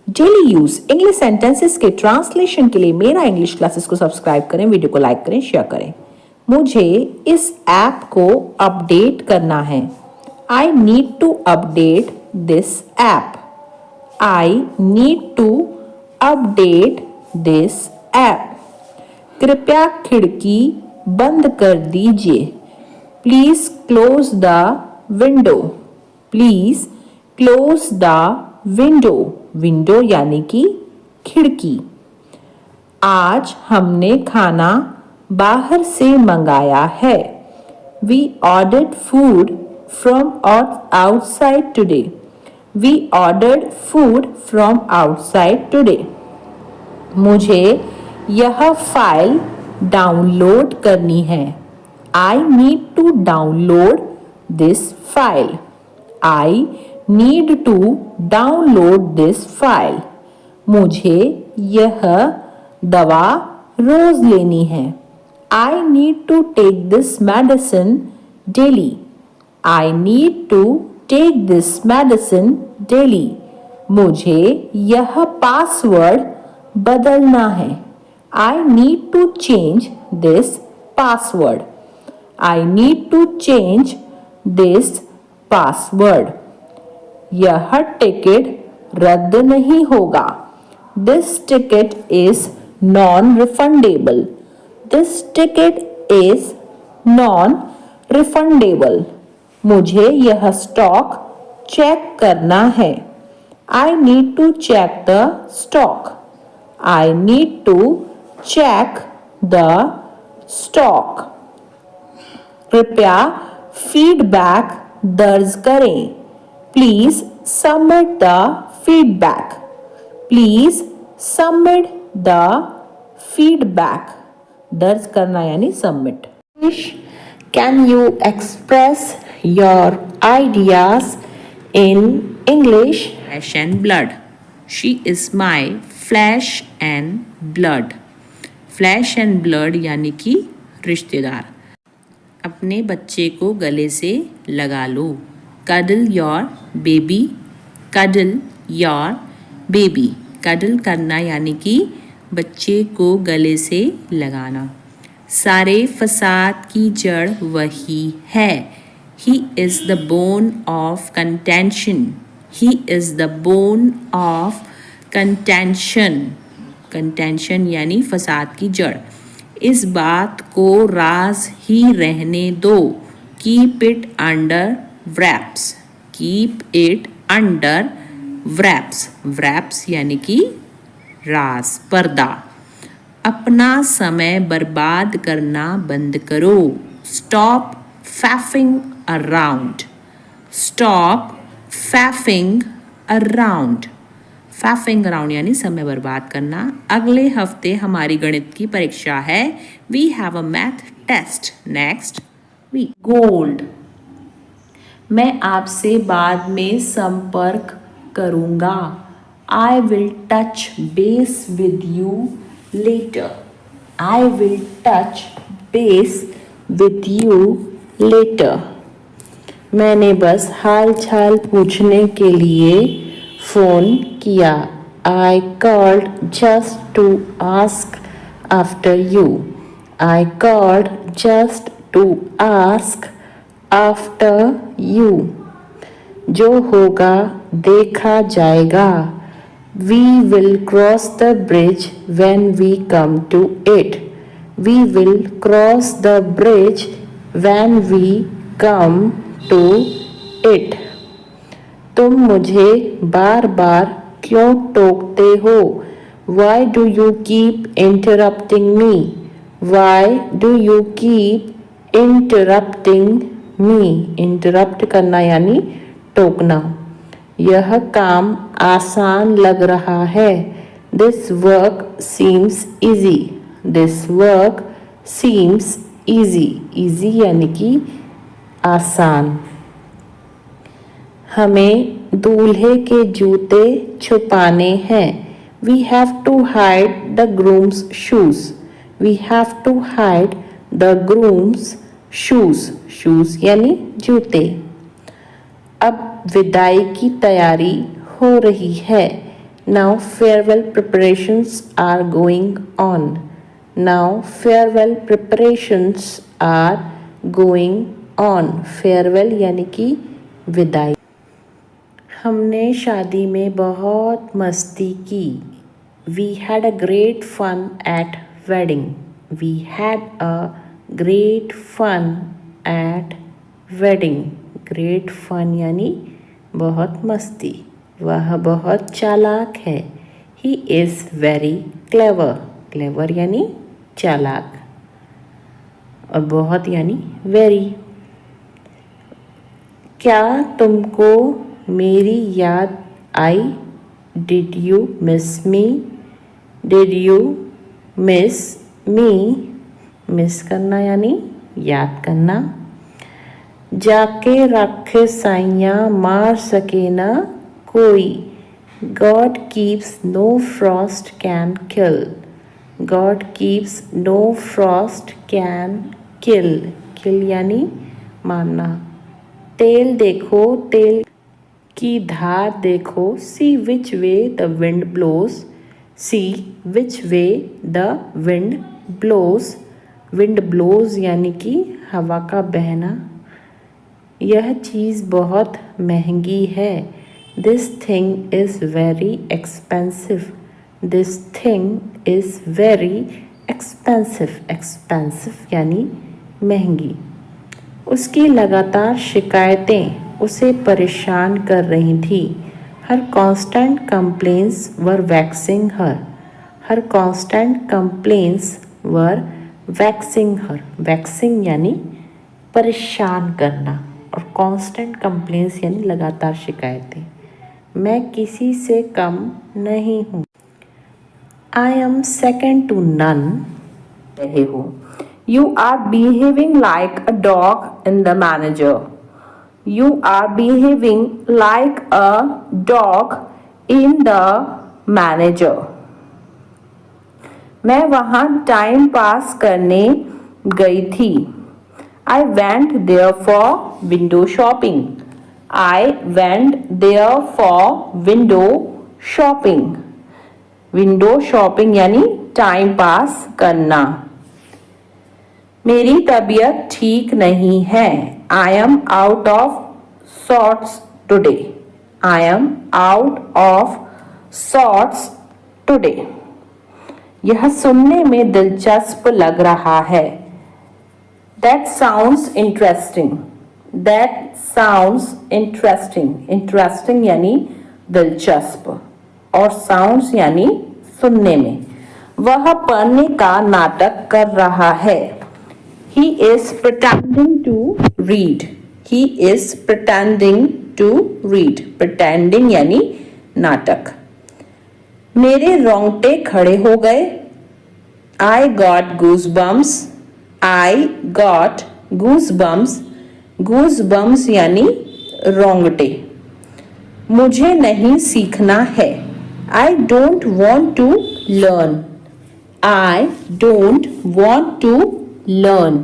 Daily use English sentences के translation के लिए मेरा इंग्लिश क्लासेस को सब्सक्राइब करें, वीडियो को लाइक करें, शेयर करें। मुझे इस ऐप को अपडेट करना है। I need to update this app. I need to update this app. कृपया खिड़की बंद कर दीजिए। Please close the window. Please close the window. Window यानी कि खिड़की। आज हमने खाना बाहर से मंगाया है। We ordered food from outside today. We ordered food from outside today. मुझे यह फाइल डाउनलोड करनी है। I need to download this file. I need to download this file. मुझे यह दवा रोज लेनी है। I need to take this medicine daily. I need to take this medicine daily. मुझे यह पासवर्ड बदलना है। I need to change this password. I need to change this password. यह टिकट रद्द नहीं होगा। This ticket is non refundable. This ticket is non refundable. मुझे यह स्टॉक चेक करना है। I need to check the stock. I need to check the stock. कृपया feedback दर्ज करें। Please submit the feedback. Please submit the feedback. दर्ज करना यानी submit. Can you express your ideas in English? Flesh and blood. She is my flesh and blood. Flesh and blood यानी कि रिश्तेदार। अपने बच्चे को गले से लगा लो। Cuddle your baby. Cuddle your baby. Cuddle करना यानी कि बच्चे को गले से लगाना। सारे फसाद की जड़ वही है। He is the bone of contention. He is the bone of contention. Contention यानी फसाद की जड़। इस बात को राज ही रहने दो। Keep it under wraps. Keep it under wraps. Wraps यानी कि राज, पर्दा। अपना समय बर्बाद करना बंद करो। Stop faffing around. Stop faffing around. Faffing around यानी समय बर्बाद करना। अगले हफ्ते हमारी गणित की परीक्षा है। We have a math test next week. Gold. मैं आपसे बाद में संपर्क करूंगा। I will touch base with you later. I will touch base with you later. मैंने बस हाल चाल पूछने के लिए फ़ोन किया। I called just to ask after you. I called just to ask after you. जो होगा देखा जाएगा। We will cross the bridge when we come to it. We will cross the bridge when we come to it. तुम मुझे बार बार क्यों टोकते हो? Why do you keep interrupting me? Why do you keep interrupting me? Interrupt करना यानी टोकना। यह काम आसान लग रहा है। This work seems easy. This work seems easy. Easy यानी कि आसान। हमें दूल्हे के जूते छुपाने हैं। We have to hide the groom's shoes. We have to hide the groom's shoes. Shoes यानी जूते। अब विदाई की तैयारी हो रही है। Now farewell preparations are going on. Now farewell preparations are going on. Farewell यानी कि विदाई। हमने शादी में बहुत मस्ती की। We had a great fun at wedding. We had a great fun at wedding. Great fun यानी बहुत मस्ती। वह बहुत चालाक है। He is very clever. Clever यानी चालाक और बहुत यानी very। क्या तुमको मेरी याद आई? Did you miss me? Did you miss me? Miss करना यानी याद करना। जाके रखे साइयाँ मार सके ना कोई। God keeps no frost can kill. God keeps no frost can kill. Kill यानी मारना। तेल देखो तेल की धार देखो। See which way the wind blows. See which way the wind blows. Wind blows यानी कि हवा का बहना। यह चीज़ बहुत महंगी है। This thing is very expensive. This thing is very expensive. Expensive यानी महंगी। उसकी लगातार शिकायतें उसे परेशान कर रही थी। Her constant complaints were vexing her. Her constant complaints were vexing her. Vexing यानी परेशान करना और constant complaints यानी लगातार शिकायतें। मैं किसी से कम नहीं हूँ। I am second to none. रहे हो। You are behaving like a dog in the manager. You are behaving like a dog in the manager. मैं वहाँ टाइम पास करने गई थी। I went there for window shopping. I went there for window shopping. Window shopping यानी time pass करना। मेरी तबीयत ठीक नहीं है। I am out of sorts today. I am out of sorts today. यह सुनने में दिलचस्प लग रहा है। That sounds interesting. That sounds interesting. Interesting यानी दिलचस्प और sounds यानी सुनने में। वह पढ़ने का नाटक कर रहा है। He is pretending to read. He is pretending to read. Pretending यानी नाटक। मेरे रोंगटे खड़े हो गए। I got goosebumps. I got goosebumps. Goosebumps यानी रोंगटे। मुझे नहीं सीखना है। I don't want to learn. I don't want to learn.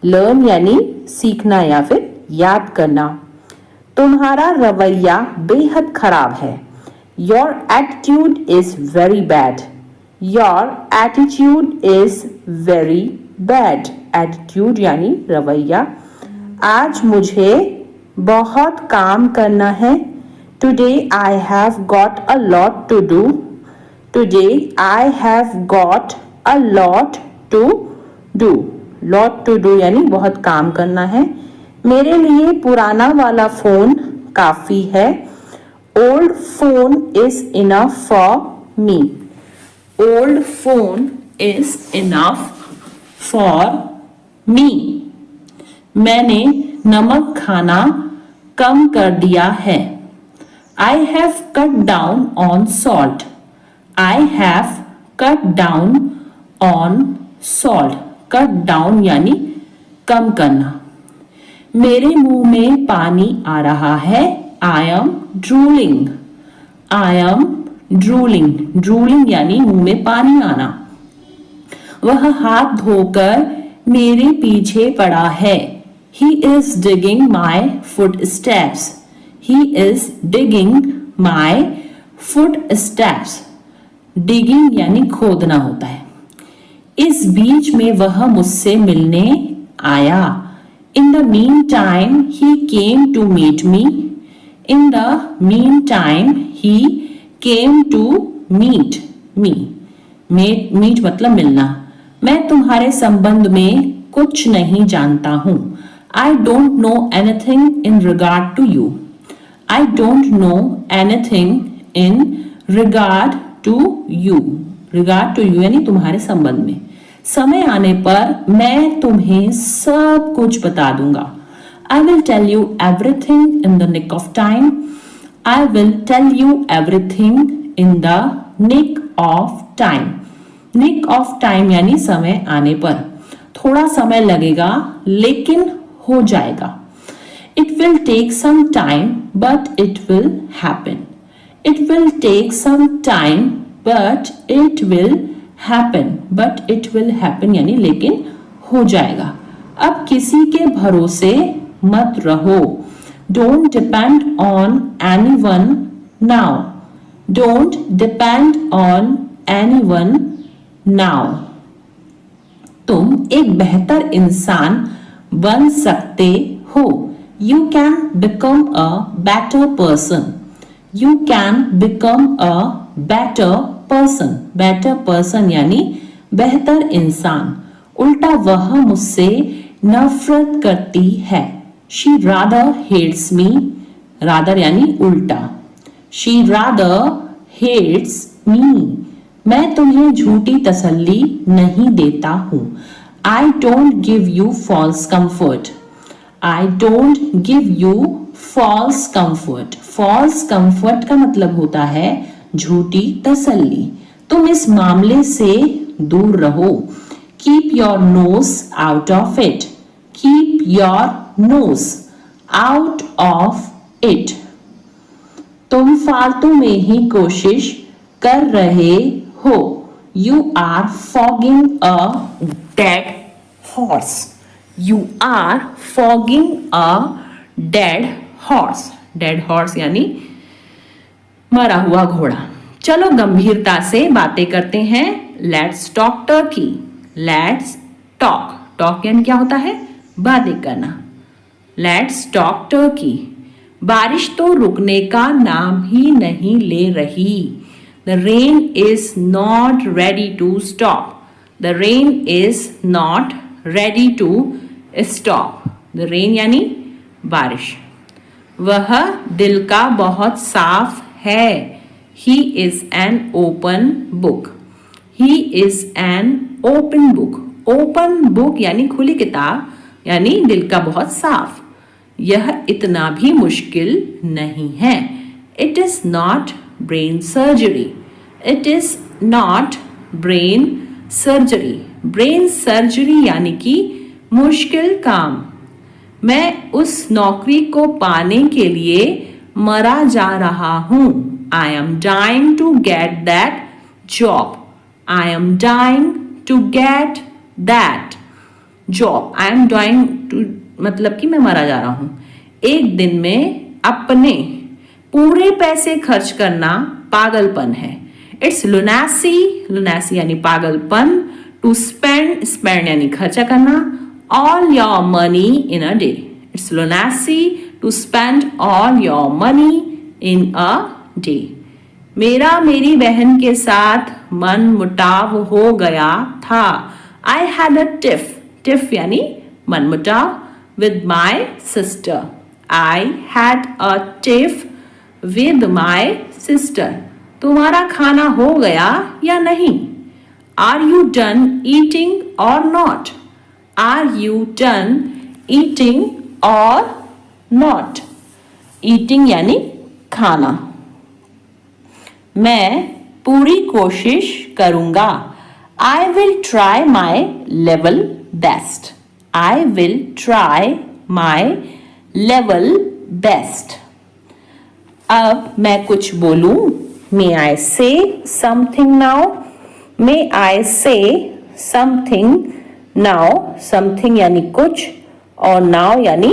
Learn यानी सीखना या फिर याद करना। तुम्हारा रवैया बेहद खराब है। Your attitude is very bad. Your attitude is very bad. Attitude यानी रवैया। आज मुझे बहुत काम करना है। Today I have got a lot to do. Today I have got a lot to do. Lot to do यानी बहुत काम करना है। मेरे लिए पुराना वाला फोन काफी है। Old phone is enough for me. Old phone is enough for me. मैंने नमक खाना कम कर दिया है। I have cut down on salt. I have cut down on salt. Cut down यानी कम करना। मेरे मुंह में पानी आ रहा है। I am drooling. I am drooling. Drooling यानी मुंह में पानी आना। वह हाथ धोकर मेरे पीछे पड़ा है। He is digging my footsteps. He is digging my foot steps, digging यानी खोदना होता है। इस बीच में वह मुझसे मिलने आया। In the meantime he came to meet me. In the meantime he came to meet me. Meet मतलब मिलना। मैं तुम्हारे संबंध में कुछ नहीं जानता हूं। I don't know anything in regard to you. I don't know anything in regard to you. Regard to you यानी तुम्हारे संबंध में। समय आने पर मैं तुम्हें सब कुछ बता दूंगा। I will tell you everything in the nick of time. I will tell you everything in the nick of time. Nick of time यानी समय आने पर। थोड़ा समय लगेगा लेकिन हो जाएगा। It will take some time but it will happen. It will take some time but it will happen. But it will happen यानी लेकिन हो जाएगा। अब किसी के भरोसे मत रहो। Don't depend on anyone now. Don't depend on anyone now. तुम एक बेहतर इंसान बन सकते हो। You can become a better person. You can become a better person. Better person यानी बेहतर इंसान। उल्टा वह मुझसे नफरत करती है। She rather hates me. Rather यानी उल्टा। She rather hates me. मैं तुम्हें झूठी तसल्ली नहीं देता हूं। I don't give you false comfort. I don't give you false comfort. False comfort का मतलब होता है झूठी तसल्ली। तुम इस मामले से दूर रहो। Keep your nose out of it. Keep your nose out of it. तुम फालतू में ही कोशिश कर रहे हो। You are fogging a dead horse. You are fogging a dead horse. Dead horse यानी मरा हुआ घोड़ा। चलो गंभीरता से बातें करते हैं। Let's talk turkey. Let's talk. Talk यानी क्या होता है? बातें करना। Let's talk turkey. बारिश तो रुकने का नाम ही नहीं ले रही। The rain is not ready to stop. The rain is not ready to stop. The rain यानी बारिश। वह दिल का बहुत साफ है। He is an open book. He is an open book. Open book यानी खुली किताब यानी दिल का बहुत साफ। यह इतना भी मुश्किल नहीं है। It is not brain surgery. It is not brain surgery. Brain surgery यानी कि मुश्किल काम। मैं उस नौकरी को पाने के लिए मरा जा रहा हूं। I am dying to get that job. I am dying to get that job. I am dying to मतलब कि मैं मरा जा रहा हूं। एक दिन में अपने पूरे पैसे खर्च करना पागलपन है। It's lunacy. Lunacy यानी पागलपन। To spend. Spend यानी खर्चा करना। All your money in a day. It's lunacy to spend all your money in a day. मेरा मेरी बहन के साथ मन मुटाव हो गया था। I had a tiff. Tiff यानी मन मुटाव with my sister. I had a tiff with my sister. तुम्हारा खाना हो गया या नहीं? Are you done eating or not? Are you done eating or not? Eating यानी खाना। मैं पूरी कोशिश करूंगा। I will try my level best. I will try my level best. अब मैं कुछ बोलूं। May I say something now? May I say something now? Something यानी कुछ और now यानी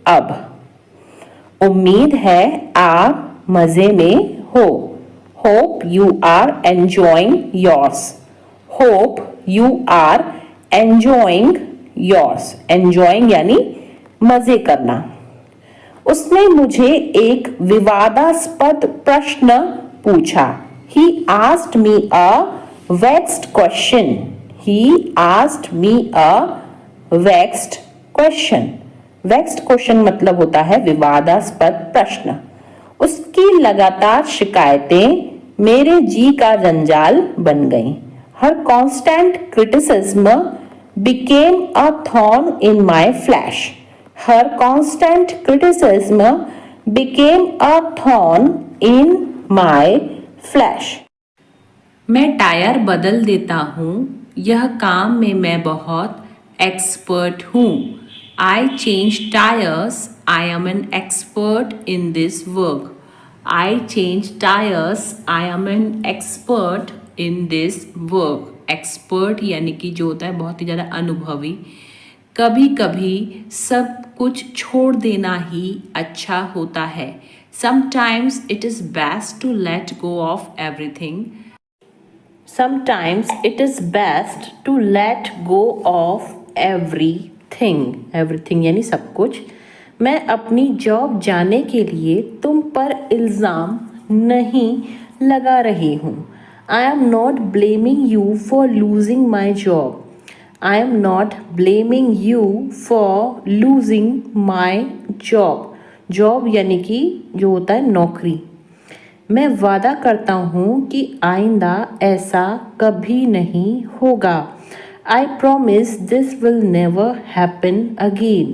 अब। उम्मीद है आप मजे में हो। Hope you are enjoying yours. Hope you are enjoying yours. Enjoying यानी मजे करना। उसने मुझे एक विवादास्पद प्रश्न पूछा। He asked me a vexed question. He asked me a vexed question. Vexed question मतलब होता है विवादास्पद प्रश्न। उसकी लगातार शिकायतें मेरे जी का जंजाल बन गईं। Her constant criticism became a thorn in my flesh. Her constant criticism became a thorn in my flesh. मैं टायर बदल देता हूँ। यह काम में मैं बहुत एक्सपर्ट हूँ। I change tires. I am an expert in this work. I change tires. I am an expert in this work. Expert यानी कि जो होता है बहुत ही ज़्यादा अनुभवी। कभी कभी सब कुछ छोड़ देना ही अच्छा होता है। Sometimes it is best to let go of everything. Sometimes it is best to let go of everything. Everything यानी सब कुछ। मैं अपनी जॉब जाने के लिए तुम पर इल्ज़ाम नहीं लगा रही हूँ। I am not blaming you for losing my job. I am not blaming you for losing my job. Job यानी कि जो होता है नौकरी। मैं वादा करता हूँ कि आइंदा ऐसा कभी नहीं होगा। I promise this will never happen again.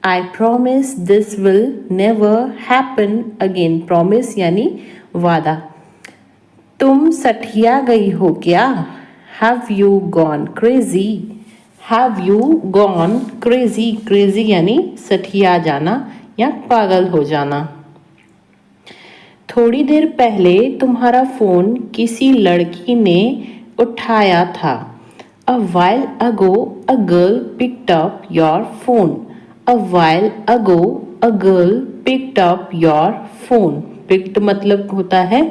I promise this will never happen again. Promise यानी वादा। तुम सठिया गई हो क्या? Have you gone crazy? Have you gone crazy? Crazy यानी सठिया जाना या पागल हो जाना। थोड़ी देर पहले तुम्हारा फोन किसी लड़की ने उठाया था। A while ago, a girl picked up your phone. A while ago, a girl picked up your phone. Picked मतलब होता है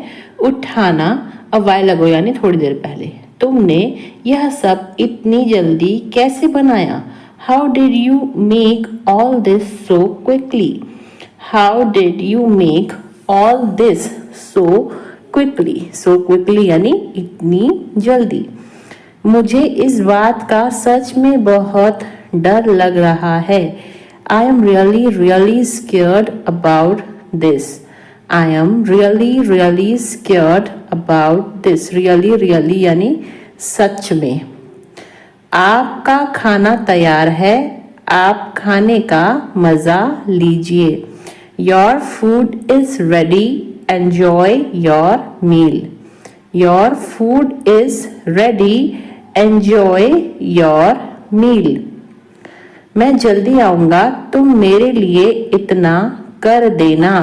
उठाना। A while ago यानी थोड़ी देर पहले। तुमने यह सब इतनी जल्दी कैसे बनाया? How did you make all this so quickly? How did you make all this so quickly? So quickly यानी इतनी जल्दी। मुझे इस बात का सच में बहुत डर लग रहा है। I am really, really scared about this. I am really, really scared about this. Really, really यानी सच में। आपका खाना तैयार है। आप खाने का मज़ा लीजिए। Your food is ready. Enjoy your meal. Your food is ready. Enjoy your meal. मैं जल्दी आऊँगा। तुम मेरे लिए इतना कर देना।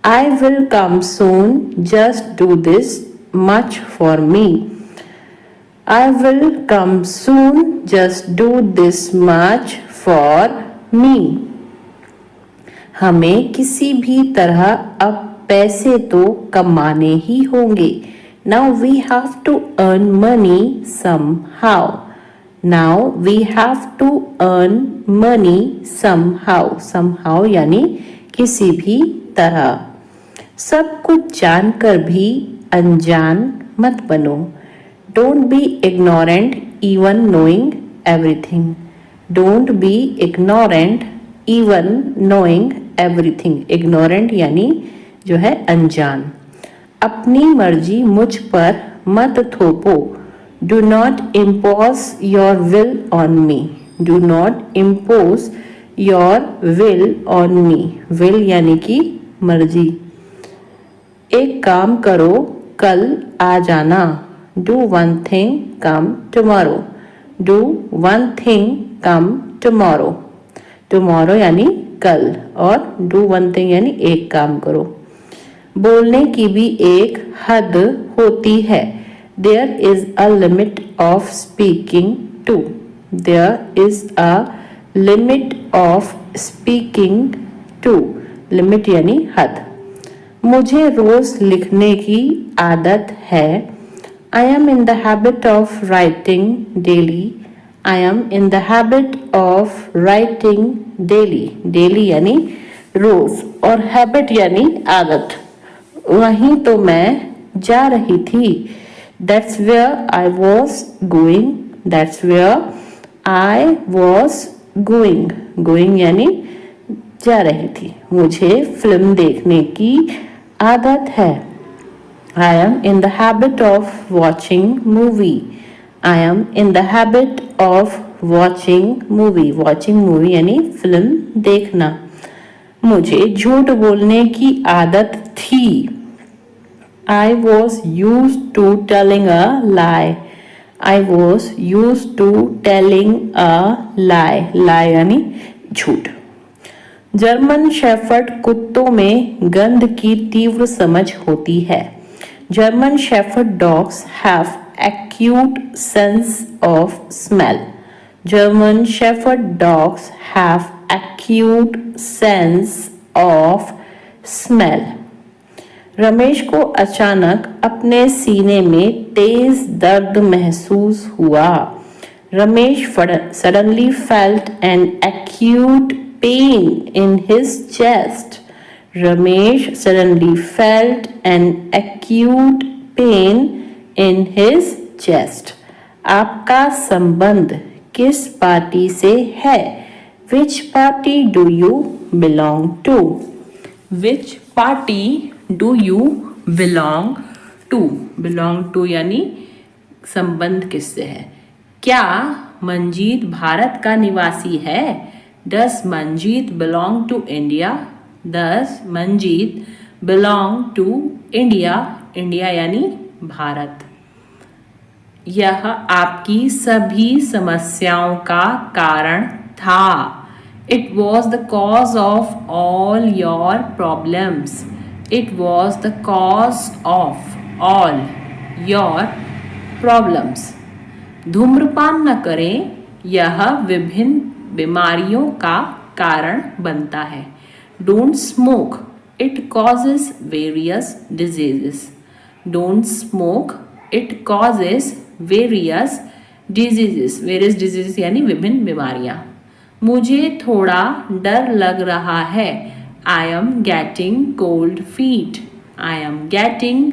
I will come soon. Just do this much for me. I will come soon. Just do this much for me. हमें किसी भी तरह अब पैसे तो कमाने ही होंगे। Now we have to earn money somehow. Now we have to earn money somehow. Somehow यानी किसी भी तरह। सब कुछ जानकर भी अनजान मत बनो। Don't be ignorant even knowing everything. Don't be ignorant even knowing everything. Ignorant यानी जो है अनजान। अपनी मर्जी मुझ पर मत थोपो। Do not impose your will on me. Do not impose your will on me. Will यानी कि मर्जी। एक काम करो, कल आ जाना। Do one thing, come tomorrow. Do one thing, come tomorrow. Tomorrow यानी कल और do one thing यानी एक काम करो। बोलने की भी एक हद होती है। There is a limit of speaking too. There is a limit of speaking too. Limit यानी हद। मुझे रोज लिखने की आदत है। I am in the habit of writing daily. I am in the habit of writing daily. Daily यानी रोज और habit यानी आदत। वहीं तो मैं जा रही थी। That's where I was going. That's where I was going. Going यानी जा रही थी। मुझे फिल्म देखने की आदत है। I am in the habit of watching movie. I am in the habit of watching movie. Watching movie यानी फिल्म देखना। मुझे झूठ बोलने की आदत थी। I was used to telling a lie. I was used to telling a lie. Lie यानी झूठ। जर्मन शेफर्ड कुत्तों में गंध की तीव्र समझ होती है। German Shepherd dogs have acute sense of smell. German Shepherd dogs have acute sense of smell. Ramesh को अचानक अपने सीने में तेज दर्द महसूस हुआ। Ramesh suddenly felt an acute pain in his chest. Ramesh suddenly felt an acute pain in his chest. आपका संबंध किस पार्टी से है? Which party do you belong to? Which party do you belong to? Belong to यानी संबंध किससे है? क्या मंजीत भारत का निवासी है? Does Manjeet belong to India? Does Manjeet belong to India? India यानी भारत। यह आपकी सभी समस्याओं का कारण था। It was the cause of all your problems. It was the cause of all your problems. धूम्रपान न करें, यह विभिन्न बीमारियों का कारण बनता है। Don't smoke. It causes various diseases. Don't smoke. It causes various diseases. Various diseases यानी विभिन्न बीमारियां। मुझे थोड़ा डर लग रहा है। I am getting cold feet. I am getting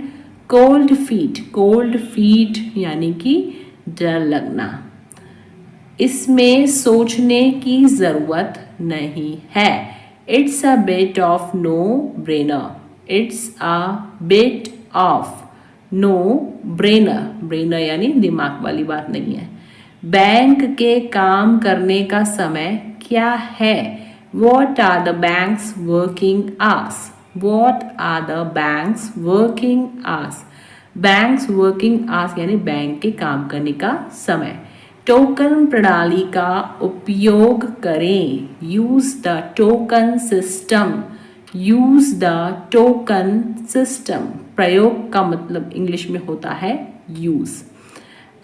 cold feet. Cold feet यानी कि डर लगना। इसमें सोचने की जरूरत नहीं है। It's a bit of no-brainer. It's a bit of no-brainer. Brainer यानी दिमाग वाली बात नहीं है। बैंक के काम करने का समय क्या है? What are the bank's working hours? What are the bank's working hours? Bank's working hours यानी बैंक के काम करने का समय। टोकन प्रणाली का उपयोग करें। Use the token system. Use the token system. प्रयोग का मतलब इंग्लिश में होता है यूज।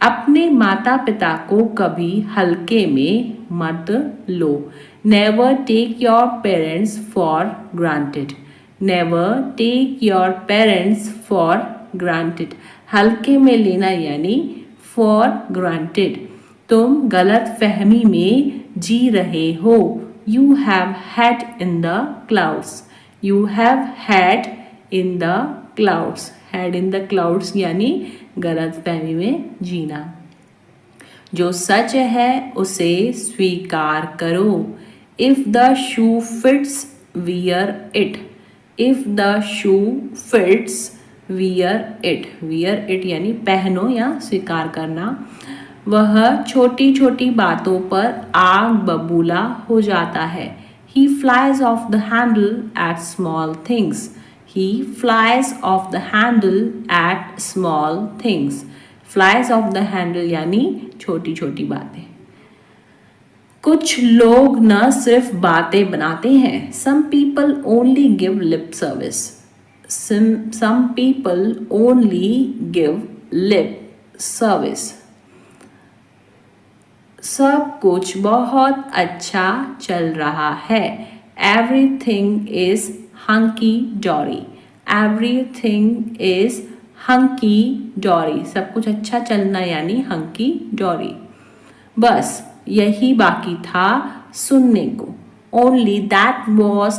अपने माता पिता को कभी हल्के में मत लो। Never take your parents for granted. Never take your parents for granted. हल्के में लेना यानी फॉर ग्रांटेड। तुम गलत फहमी में जी रहे हो। You have had in the clouds. You have had in the clouds. Had in the clouds यानी गलत फहमी में जीना। जो सच है उसे स्वीकार करो। If the shoe fits wear it. If the shoe fits wear it. Wear it यानी पहनो या स्वीकार करना। वह छोटी छोटी बातों पर आग बबूला हो जाता है। He flies off the handle at small things. He flies off the handle at small things. Flies off the handle यानी छोटी छोटी बातें। कुछ लोग न सिर्फ बातें बनाते हैं। Some people only give lip service. Some people only give lip service. सब कुछ बहुत अच्छा चल रहा है। Everything is hunky dory. Everything is hunky dory, सब कुछ अच्छा चलना यानी हंकी डोरी। बस यही बाकी था सुनने को। Only that was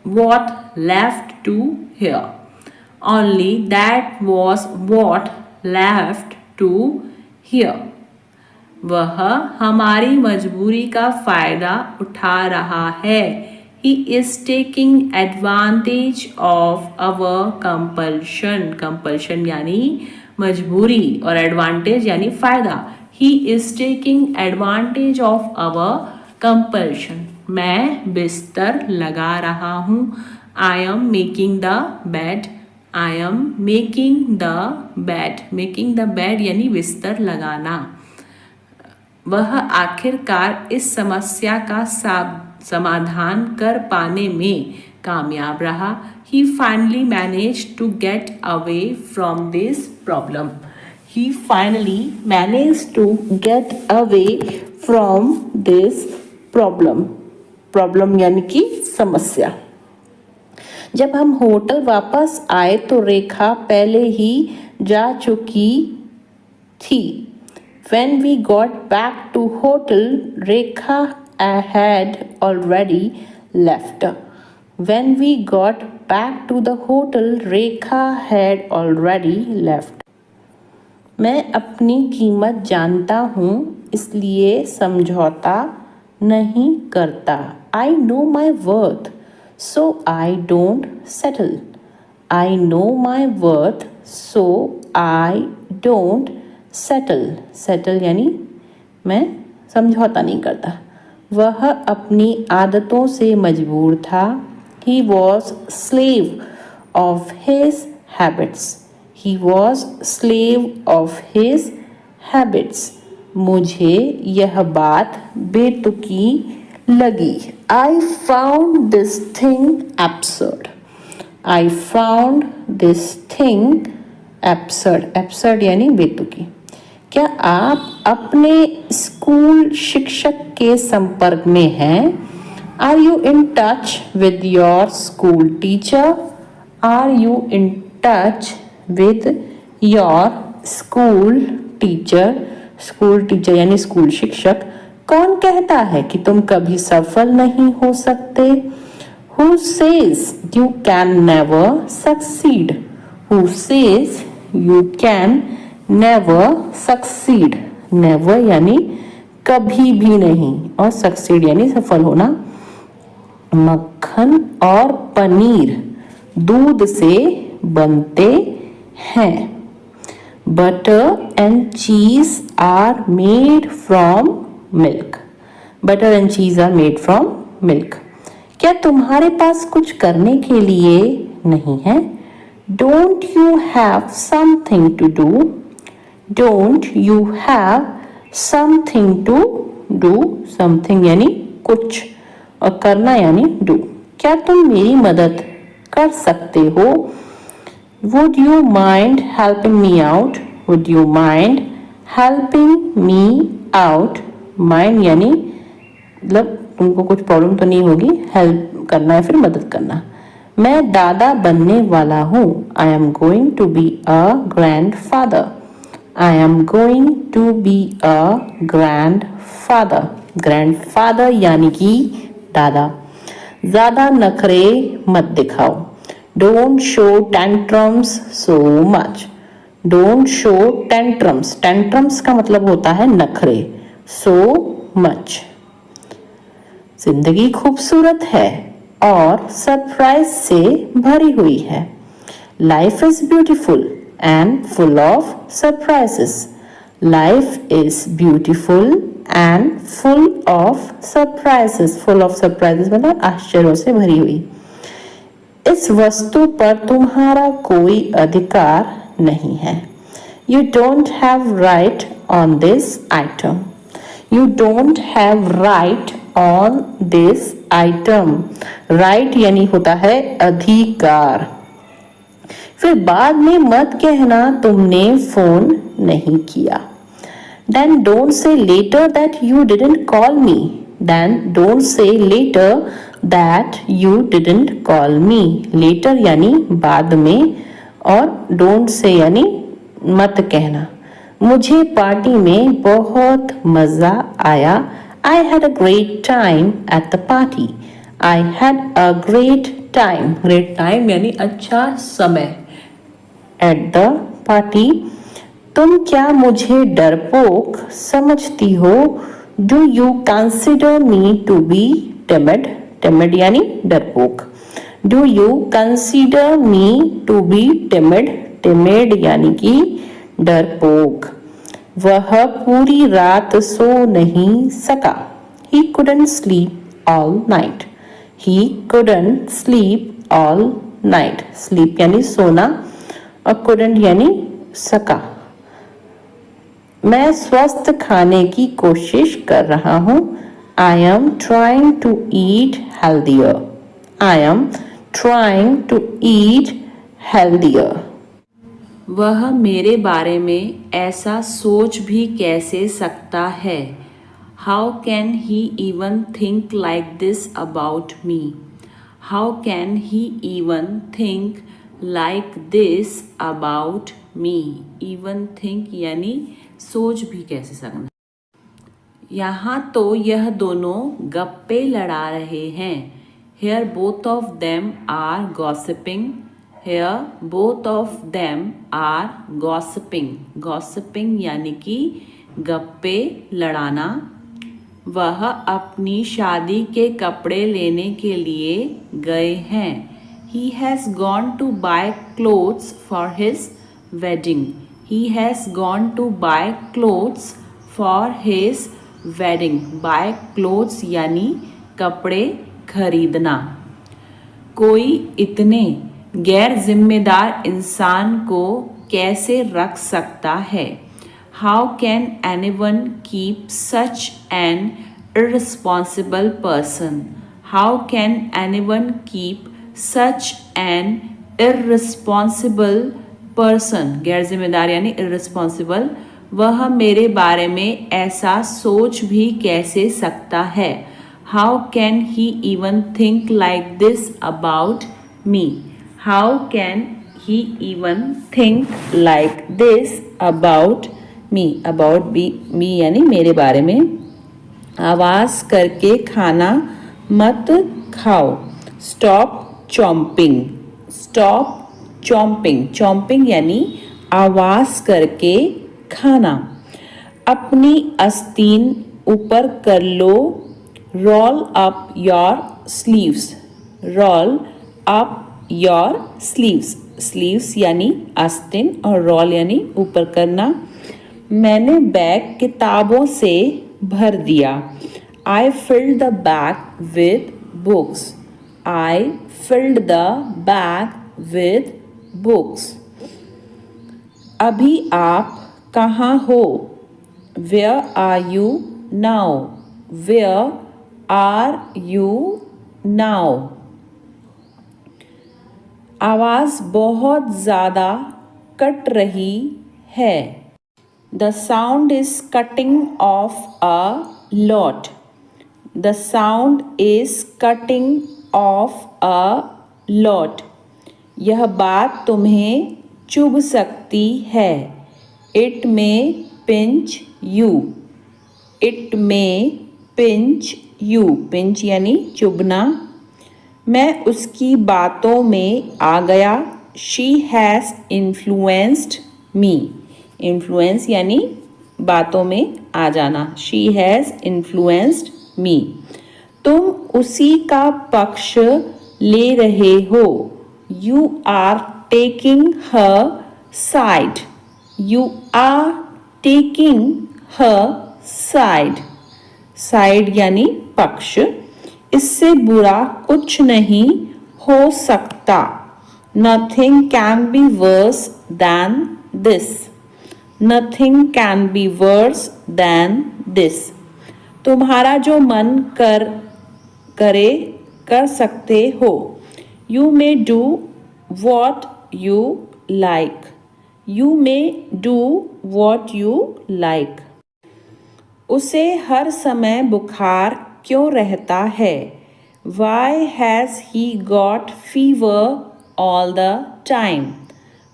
what left to hear, only that was what left to hear. वह हमारी मजबूरी का फायदा उठा रहा है। He is taking advantage of our compulsion. Compulsion यानी मजबूरी और advantage यानी फायदा। He is taking advantage of our compulsion. मैं बिस्तर लगा रहा हूँ। I am making the bed. I am making the bed. Making the bed यानी बिस्तर लगाना। वह आखिरकार इस समस्या का समाधान कर पाने में कामयाब रहा। He finally managed to get away from this problem. He finally managed to get away from this problem. Problem यानी कि समस्या। जब हम होटल वापस आए तो रेखा पहले ही जा चुकी थी। When we got back to hotel, Rekha had already left. When we got back to the hotel, Rekha had already left. मैं अपनी कीमत जानता हूँ इसलिए समझौता नहीं करता। I know my worth, so I don't settle. I know my worth, so I don't settle यानी मैं समझौता नहीं करता। वह अपनी आदतों से मजबूर था। He was slave of his habits. He was slave of his habits. मुझे यह बात बेतुकी लगी। I found this thing absurd. I found this thing absurd. Absurd यानी बेतुकी। क्या आप अपने स्कूल शिक्षक के संपर्क में हैं? Are you in touch with your school teacher? Are you in touch with your school teacher? School teacher यानी स्कूल शिक्षक। कौन कहता है कि तुम कभी सफल नहीं हो सकते? Who says you can never succeed? Who says you can never succeed? never यानी कभी भी नहीं और succeed यानी सफल होना। मक्खन और पनीर दूध से बनते हैं। Butter and cheese are made from milk. Butter and cheese are made from milk. क्या तुम्हारे पास कुछ करने के लिए नहीं है? Don't you have something to do? Don't you have something to do? Something यानी कुछ और करना यानी do. क्या तुम मेरी मदद कर सकते हो? Would you mind helping me out? Would you mind helping me out? Mind यानी मतलब तुमको कुछ प्रॉब्लम तो नहीं होगी, हेल्प करना है फिर मदद करना। मैं दादा बनने वाला हूँ। I am going to be a grandfather. I am going to be a grandfather. Grandfather यानी कि दादा। ज़्यादा नखरे मत दिखाओ। Don't show tantrums so much. Don't show tantrums. Tantrums का मतलब होता है नखरे। So much. जिंदगी खूबसूरत है और सरप्राइज से भरी हुई है। Life is beautiful and full of surprises. Life is beautiful and full of surprises. Full of surprises मतलब आश्चर्यों से भरी हुई। इस वस्तु पर तुम्हारा कोई अधिकार नहीं है। You don't have right on this item. You don't have right on this item. Right यानी होता है अधिकार। फिर बाद में मत कहना तुमने फोन नहीं किया। Then don't say later that you didn't call me. Then don't say later that you didn't call me. Later यानी बाद में, और don't say यानी मत कहना. मुझे पार्टी में बहुत मज़ा आया. I had a great time at the party. I had a great time. Great time यानी अच्छा समय. At the party. तुम क्या मुझे डरपोक समझती हो? Do you consider me to be timid? Timid यानी डरपोक. Do you consider me to be timid? Timid यानी कि डरपोक. वह पूरी रात सो नहीं सका. He couldn't sleep all night. He couldn't sleep all night. Sleep यानी सोना और couldn't यानी सका. मैं स्वस्थ खाने की कोशिश कर रहा हूँ. I am trying to eat healthier. I am trying to eat healthier. वह मेरे बारे में ऐसा सोच भी कैसे सकता है? How can he even think like this about me? How can he even think like this about me? Even think यानी सोच भी कैसे सकना. यहाँ तो यह दोनों गप्पे लड़ा रहे हैं. Here both of them are gossiping. Here both of them are gossiping. Gossiping यानी कि गप्पे लड़ाना. वह अपनी शादी के कपड़े लेने के लिए गए हैं. He has gone to buy clothes for his wedding. He has gone to buy clothes for his wedding. Buy clothes यानी कपड़े खरीदना. कोई इतने गैर जिम्मेदार इंसान को कैसे रख सकता है? How can anyone keep such an irresponsible person? How can anyone keep such an irresponsible person? गैर जिम्मेदार यानी irresponsible. वह मेरे बारे में ऐसा सोच भी कैसे सकता है? How can he even think like this about me? How can he even think like this about me? About me यानी मेरे बारे में. आवाज़ करके खाना मत खाओ. Stop chomping. Stop chomping. Chomping यानी आवाज़ करके खाना. अपनी आस्तीन ऊपर कर लो. Roll up your sleeves. Roll up your sleeves. Sleeves यानी आस्तीन और roll यानी ऊपर करना. मैंने बैग किताबों से भर दिया. I filled the bag with books. I filled the bag with books. अभी आप कहाँ हो? Where are you now? Where are you now? आवाज़ बहुत ज़्यादा कट रही है. The sound is cutting off a lot. The sound is cutting off a lot. यह बात तुम्हें चुभ सकती है. It may pinch you. It may pinch you. Pinch यानी चुभना. मैं उसकी बातों में आ गया. She has influenced me. Influence यानी बातों में आ जाना. She has influenced me. तुम उसी का पक्ष ले रहे हो. You are taking her side. You are taking her side. Side यानी पक्ष. इससे बुरा कुछ नहीं हो सकता. Nothing can be worse than this. Nothing can be worse than this. तुम्हारा जो मन कर सकते हो. You may do what you like. You may do what you like. उसे हर समय बुखार क्यों रहता है? Why has he got fever all the time?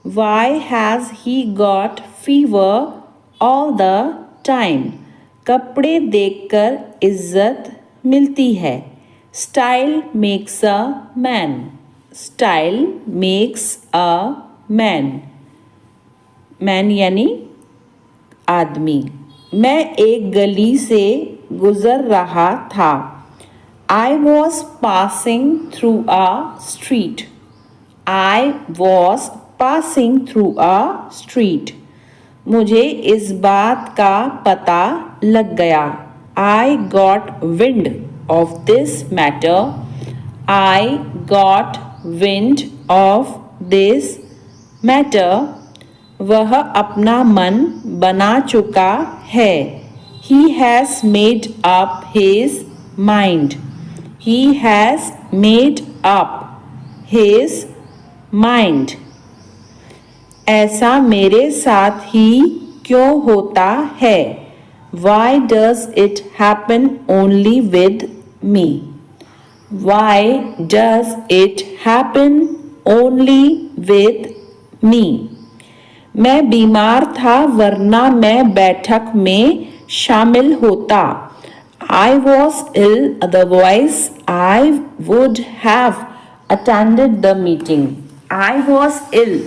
Why has he got fever all the time? कपड़े देखकर इज्जत मिलती है. Style makes a man. Style makes a man. Man यानी आदमी. मैं एक गली से गुजर रहा था. I was passing through a street. I was passing through a street. मुझे इस बात का पता लग गया. I got wind of this matter. I got wind of this matter. वह अपना मन बना चुका है. He has made up his mind. He has made up his mind. ऐसा मेरे साथ ही क्यों होता है? Why does it happen only with me? Why does it happen only with me? मैं बीमार था वरना मैं बैठक में शामिल होता. I was ill, otherwise I would have attended the meeting. I was ill,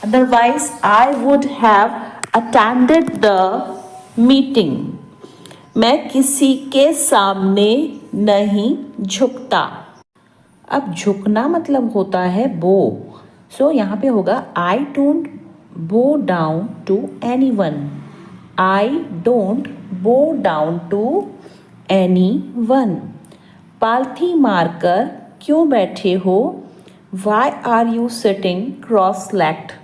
otherwise I would have attended the meeting. मैं किसी के सामने नहीं झुकता. अब झुकना मतलब होता है बो. सो यहाँ पे होगा I don't bow down to anyone. I don't bow down to anyone. पालथी मारकर क्यों बैठे हो? Why are you sitting cross-legged?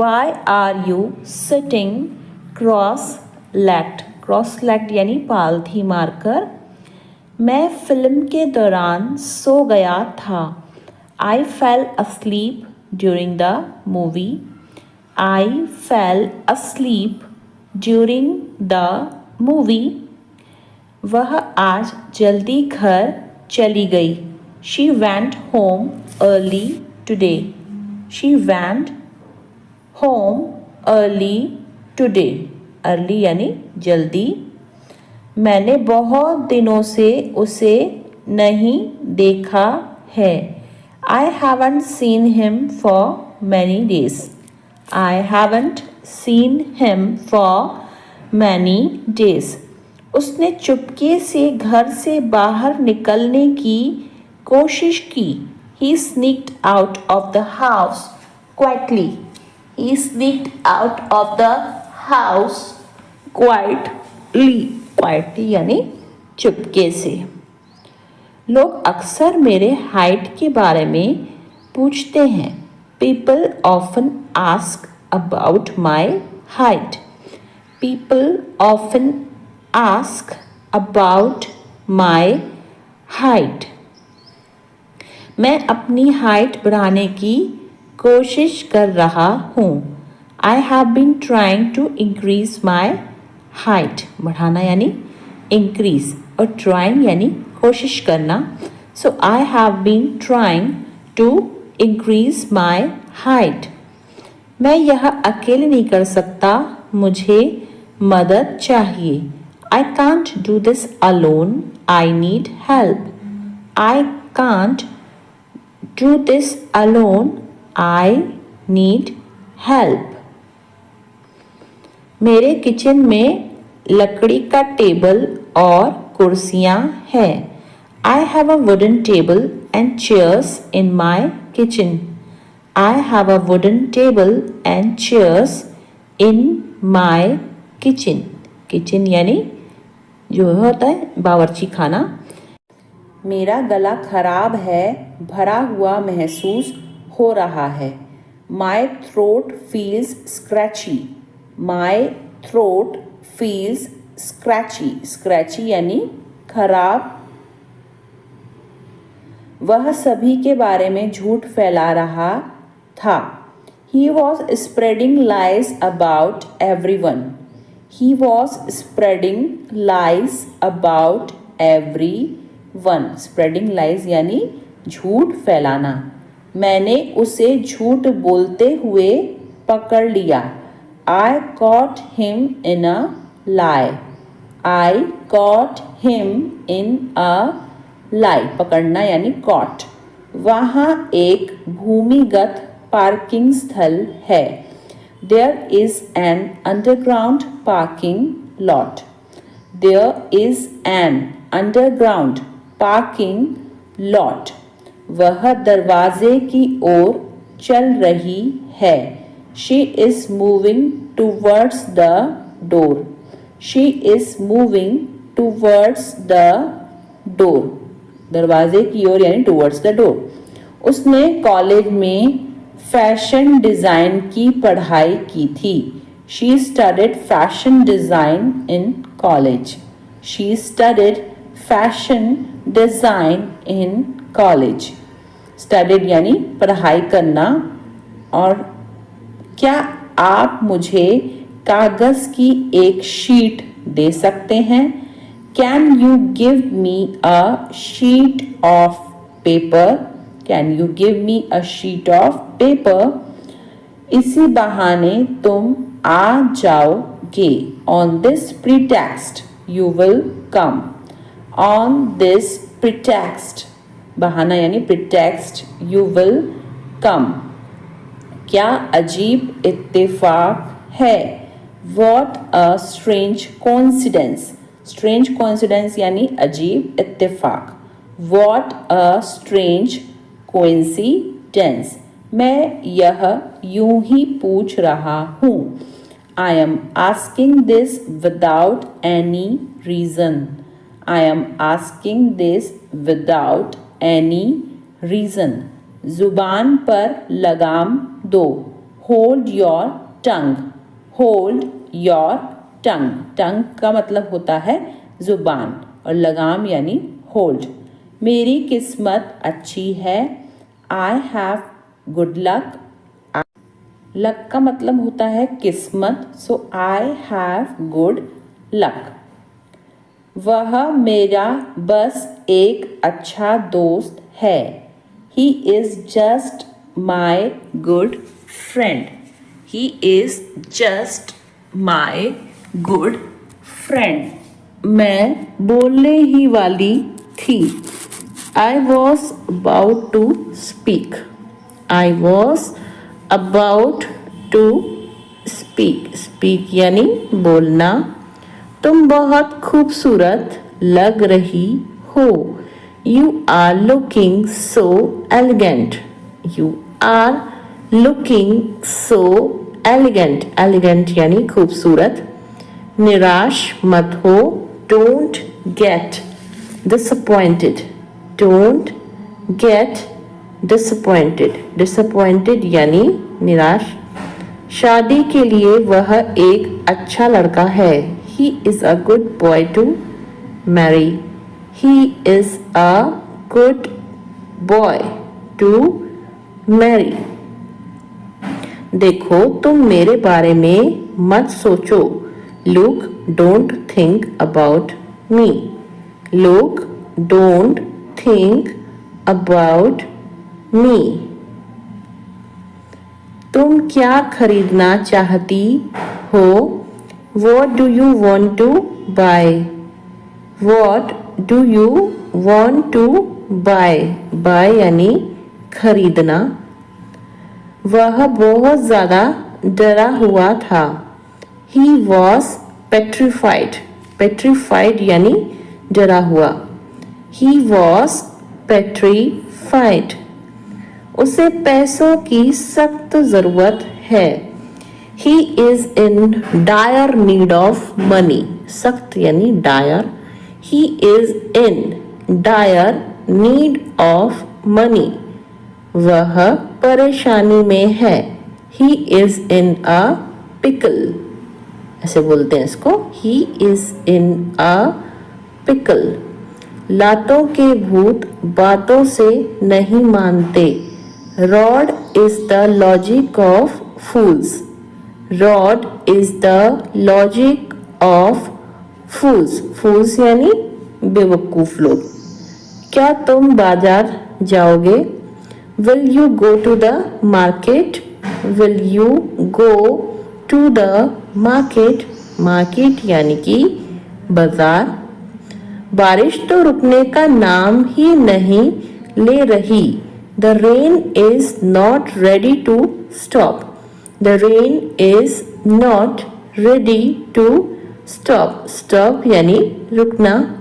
Why are you sitting cross-legged? Cross-legged यानी पालथी मारकर. मैं फिल्म के दौरान सो गया था. I fell asleep during the movie. I fell asleep during the movie. वह आज जल्दी घर चली गई. She went home early today. She went home early today. Early यानी जल्दी. मैंने बहुत दिनों से उसे नहीं देखा है. I haven't seen him for many days. I haven't seen him for many days. उसने चुपके से घर से बाहर निकलने की कोशिश की. He sneaked out of the house quietly. He sneaked out of the house quietly. Quietly यानी चुपके से. लोग अक्सर मेरे हाइट के बारे में पूछते हैं. People often ask about my height. People often ask about my height. मैं अपनी हाइट बढ़ाने की कोशिश कर रहा हूँ. I have been trying to increase my height. बढ़ाना यानी increase और trying यानी कोशिश करना. So I have been trying to increase my height. मैं यह अकेले नहीं कर सकता. मुझे मदद चाहिए. I can't do this alone. I need help. I can't do this alone. I need help. मेरे किचन में लकड़ी का टेबल और कुर्सियाँ हैं. I have a wooden table and chairs in my kitchen. I have a wooden table and chairs in my kitchen. Kitchen यानी जो होता है बावर्ची खाना. मेरा गला खराब है. भरा हुआ महसूस हो रहा है. My throat feels scratchy. My throat feels scratchy. Scratchy यानी खराब. वह सभी के बारे में झूठ फैला रहा था. He was spreading lies about everyone. He was spreading lies about everyone. One, spreading lies यानी झूठ फैलाना। मैंने उसे झूठ बोलते हुए पकड़ लिया। I caught him in a lie. I caught him in a lie. पकड़ना यानी caught। वहाँ एक भूमिगत पार्किंग स्थल है। There is an underground parking lot. There is an underground parking lot. वह दरवाजे की ओर चल रही है। She is moving towards the door. She is moving towards the door. दरवाजे की ओर यानी towards the door. उसने कॉलेज में फैशन डिज़ाइन की पढ़ाई की थी। She studied fashion design in college. She studied fashion design in college. Studied यानी पढ़ाई करना। और क्या आप मुझे कागज की एक शीट दे सकते हैं? Can you give me a sheet of paper? Can you give me a sheet of paper? इसी बहाने तुम आ जाओगे। On this pretext you will come. On this pretext, बहाना यानी pretext, you will come. क्या अजीब इत्तेफाक है। What a strange coincidence. Strange coincidence यानी अजीब इत्तेफाक। What a strange coincidence. मैं यह यूं ही पूछ रहा हूँ। I am asking this without any reason. I am asking this without any reason. जुबान पर लगाम दो। Hold your tongue. Hold your tongue. Tongue का मतलब होता है जुबान और लगाम यानी hold. मेरी किस्मत अच्छी है। I have good luck. Luck का मतलब होता है किस्मत, so I have good luck. वह मेरा बस एक अच्छा दोस्त है। He is just my good friend. He is just my good friend. मैं बोलने ही वाली थी। I was about to speak. I was about to speak. Speak यानी बोलना। तुम बहुत खूबसूरत लग रही हो। You are looking so elegant. You are looking so elegant. Elegant यानी खूबसूरत। निराश मत हो। Don't get disappointed. Don't get disappointed. Disappointed यानी निराश। शादी के लिए वह एक अच्छा लड़का है। He is a good boy to marry. He is a good boy to marry. देखो तुम मेरे बारे में मत सोचो। Look, don't think about me. Look, don't think about me. तुम क्या खरीदना चाहती हो? What do you want to buy? What do you want to buy? Buy यानी खरीदना। वह बहुत ज़्यादा डरा हुआ था। He was petrified. Petrified यानी डरा हुआ। He was petrified. उसे पैसों की सख्त ज़रूरत है। He is in dire need of money. सख्त यानी dire. He is in dire need of money. वह परेशानी में है। He is in a pickle. ऐसे बोलते हैं इसको। He is in a pickle. लातों के भूत बातों से नहीं मानते। Rod is the logic of fools. Rod is the logic of fools. Fools यानी बेवकूफ लोग। क्या तुम बाजार जाओगे? Will you go to the market? Will you go to the market? Market यानी कि बाजार। बारिश तो रुकने का नाम ही नहीं ले रही। The rain is not ready to stop. The rain is not ready to stop. Stop यानी रुकना।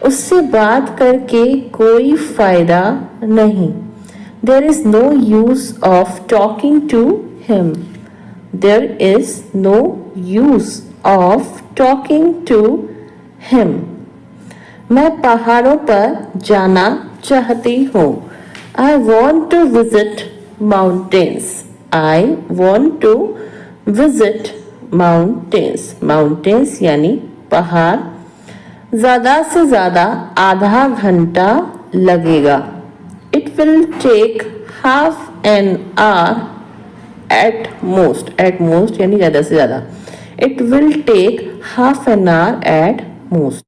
उससे बात करके कोई फायदा नहीं। There is no use of talking to him. There is no use of talking to him. मैं पहाड़ों पर जाना चाहती हूँ। I want to visit mountains. I want to visit mountains. Mountains यानी पहाड़। ज्यादा से ज्यादा आधा घंटा लगेगा। It will take half an hour at most. At most यानी ज्यादा से ज्यादा। It will take half an hour at most.